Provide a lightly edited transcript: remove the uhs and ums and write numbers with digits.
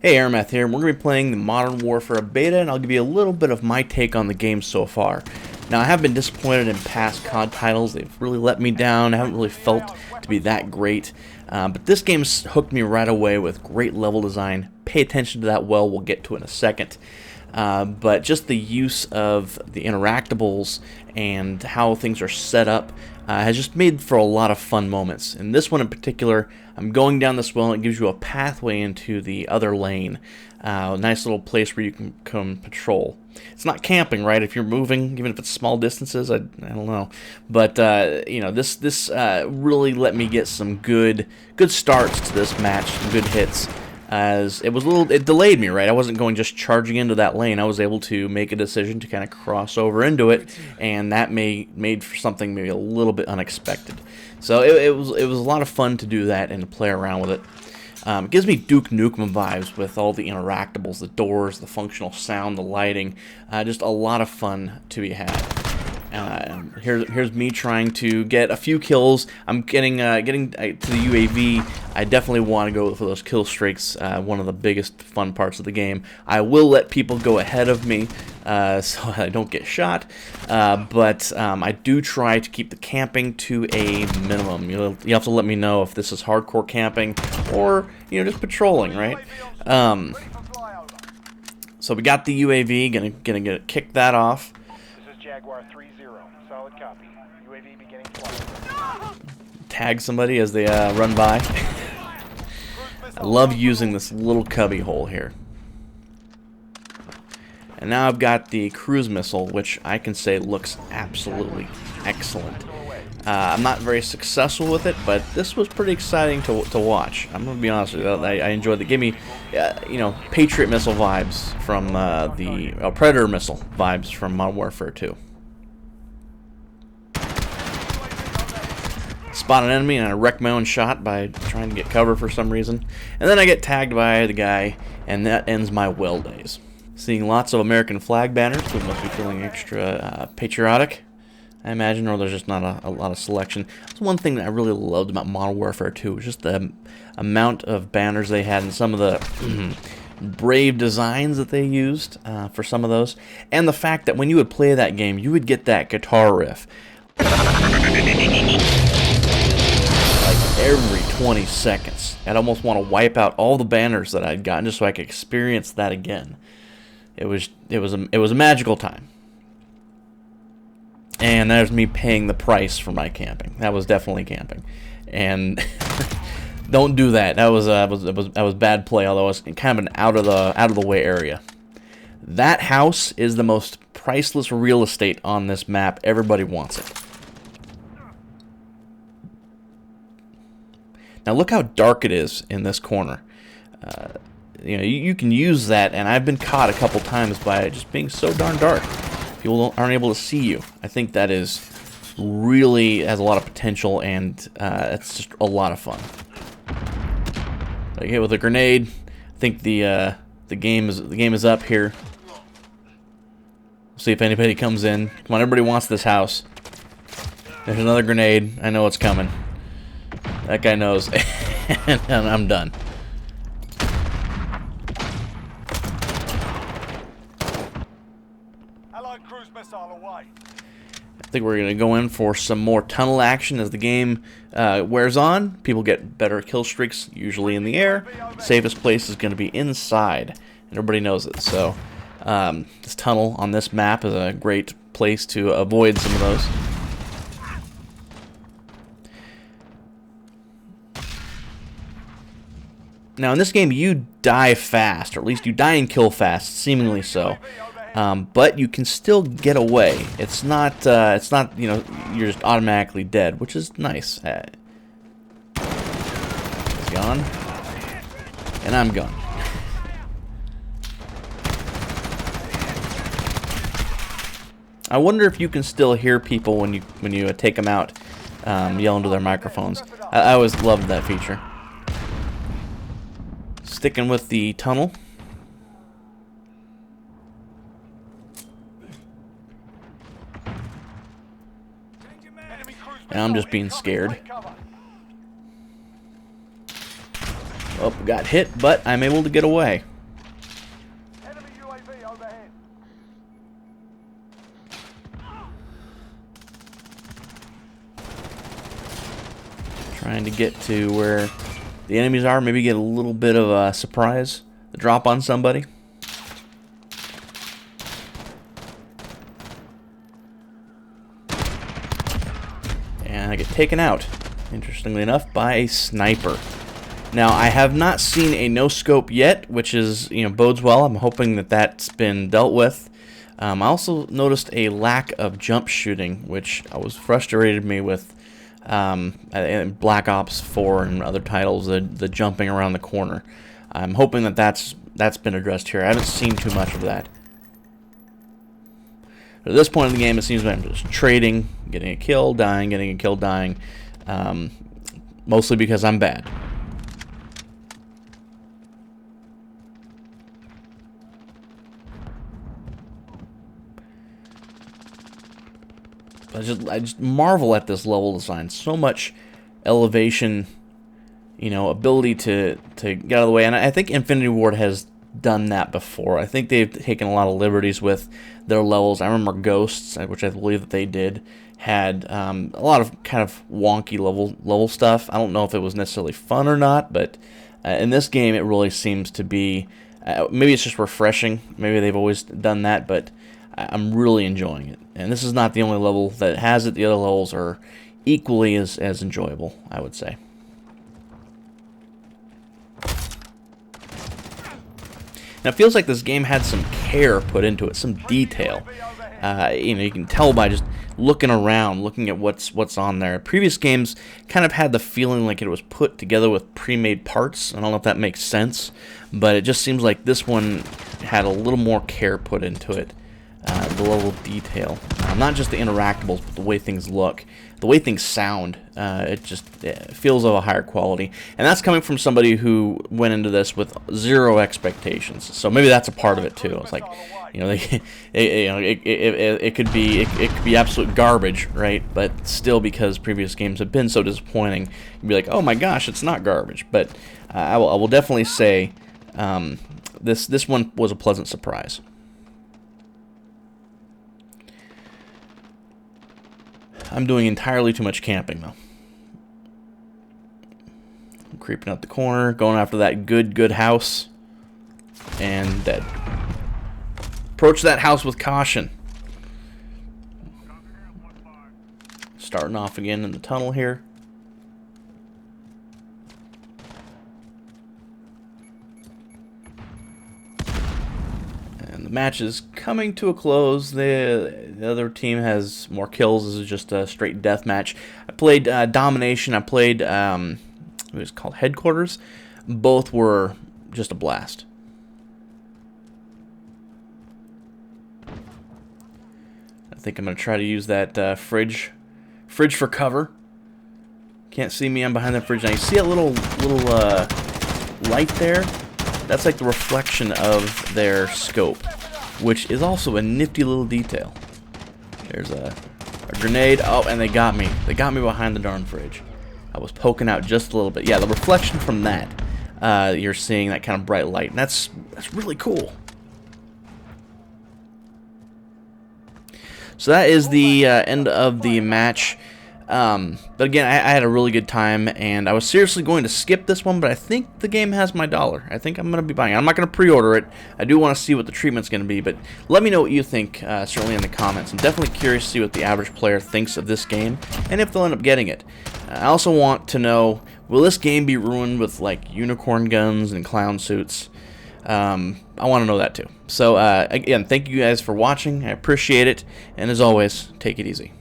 Hey, Arimath here, and we're going to be playing the Modern Warfare beta, and I'll give you a little bit of my take on the game so far. Now, I have been disappointed in past COD titles. They've really let me down. I haven't really felt to be that great. But this game's hooked me right away with great level design. Pay attention to that well. We'll get to it in a second. But just the use of the interactables and how things are set up has just made for a lot of fun moments. In this one in particular, I'm going down this well and it gives you a pathway into the other lane. A nice little place where you can come patrol. It's not camping, right? If you're moving, even if it's small distances, I don't know. But you know, this really let me get some good starts to this match, some good hits. As it delayed me, right? I wasn't going just charging into that lane. I was able to make a decision to kind of cross over into it, and that made for something maybe a little bit unexpected. So it was a lot of fun to do that and to play around with it. It gives me Duke Nukem vibes with all the interactables, the doors, the functional sound, the lighting. Just a lot of fun to be had. Here's me trying to get a few kills. I'm getting to the UAV. I definitely want to go for those kill streaks. One of the biggest fun parts of the game. I will let people go ahead of me so I don't get shot. But I do try to keep the camping to a minimum. You have to let me know if this is hardcore camping or just patrolling, right? So we got the UAV. Gonna kick that off. Jaguar 3-0. Solid copy. UAV beginning flight. Tag somebody as they run by. I love using this little cubby hole here. And now I've got the cruise missile, which I can say looks absolutely excellent. I'm not very successful with it, but this was pretty exciting to watch. I'm gonna be honest with you. I enjoyed it. Give me, Patriot missile vibes from the Predator missile vibes from Modern Warfare 2. Spot an enemy and I wreck my own shot by trying to get cover for some reason, and then I get tagged by the guy, and that ends my well days. Seeing lots of American flag banners, we must be feeling extra patriotic, I imagine, or there's just not a lot of selection. That's one thing that I really loved about Modern Warfare 2, was just the amount of banners they had and some of the brave designs that they used for some of those. And the fact that when you would play that game, you would get that guitar riff like every 20 seconds. I'd almost want to wipe out all the banners that I'd gotten just so I could experience that again. It was a magical time. And there's me paying the price for my camping. That was definitely camping, and don't do that. That was bad play. Although it was kind of an out of the way area. That house is the most priceless real estate on this map. Everybody wants it. Now look how dark it is in this corner. You can use that, and I've been caught a couple times by it just being so darn dark. People aren't able to see you. I think that is really has a lot of potential, and it's just a lot of fun. Like hit with a grenade. I think the game is up here. We'll see if anybody comes in. Come on, everybody wants this house. There's another grenade. I know it's coming. That guy knows, and I'm done. I think we're going to go in for some more tunnel action as the game wears on. People get better kill streaks, usually in the air. Safest place is going to be inside, and everybody knows it. So this tunnel on this map is a great place to avoid some of those. Now in this game you die fast, or at least you die and kill fast, seemingly so. But you can still get away. It's not you're just automatically dead, which is nice. He's gone, and I'm gone. I wonder if you can still hear people when you take them out, yell into their microphones. I always loved that feature. Sticking with the tunnel. And I'm just being scared. Oh, got hit, but I'm able to get away. trying to get to where the enemies are, maybe get a little bit of a surprise, a drop on somebody. And I get taken out, interestingly enough, by a sniper. Now, I have not seen a no-scope yet, which is, bodes well. I'm hoping that that's been dealt with. I also noticed a lack of jump shooting, which I was frustrated me with in Black Ops 4 and other titles, the jumping around the corner. I'm hoping that that's been addressed here. I haven't seen too much of that. At this point in the game, it seems like I'm just trading, getting a kill, dying, getting a kill, dying, mostly because I'm bad. I just marvel at this level design. So much elevation, ability to get out of the way. And I think Infinity Ward has done that before. I think they've taken a lot of liberties with their levels. I remember Ghosts, which I believe that they did, had a lot of kind of wonky level stuff. I don't know if it was necessarily fun or not, but in this game it really seems to be, maybe it's just refreshing. Maybe they've always done that, but I'm really enjoying it. And this is not the only level that has it. The other levels are equally as enjoyable, I would say. Now, it feels like this game had some care put into it, some detail. You can tell by just looking around, looking at what's on there. Previous games kind of had the feeling like it was put together with pre-made parts. I don't know if that makes sense, but it just seems like this one had a little more care put into it. The level of detail, not just the interactables, but the way things look, the way things sound. It feels of a higher quality, and that's coming from somebody who went into this with zero expectations. So maybe that's a part of it too. It's like, it could be absolute garbage, right? But still, because previous games have been so disappointing, you'd be like, oh my gosh, it's not garbage. But I will definitely say this one was a pleasant surprise. I'm doing entirely too much camping, though. I'm creeping up the corner, going after that good house, and dead. Approach that house with caution. Starting off again in the tunnel here. The match is coming to a close. The other team has more kills. This is just a straight deathmatch. I played Domination. I played it was called Headquarters. Both were just a blast. I think I'm gonna try to use that fridge for cover. Can't see me. I'm behind that fridge. Now you see a little light there? That's like the reflection of their scope, which is also a nifty little detail. There's a grenade. Oh, and they got me. They got me behind the darn fridge. I was poking out just a little bit. Yeah, the reflection from that, you're seeing that kind of bright light, and that's really cool. So that is the end of the match. But again, I had a really good time, and I was seriously going to skip this one, but I think the game has my dollar. I think I'm going to be buying it. I'm not going to pre-order it. I do want to see what the treatment's going to be, but let me know what you think, certainly in the comments. I'm definitely curious to see what the average player thinks of this game, and if they'll end up getting it. I also want to know, will this game be ruined with, like, unicorn guns and clown suits? I want to know that, too. So, again, thank you guys for watching. I appreciate it, and as always, take it easy.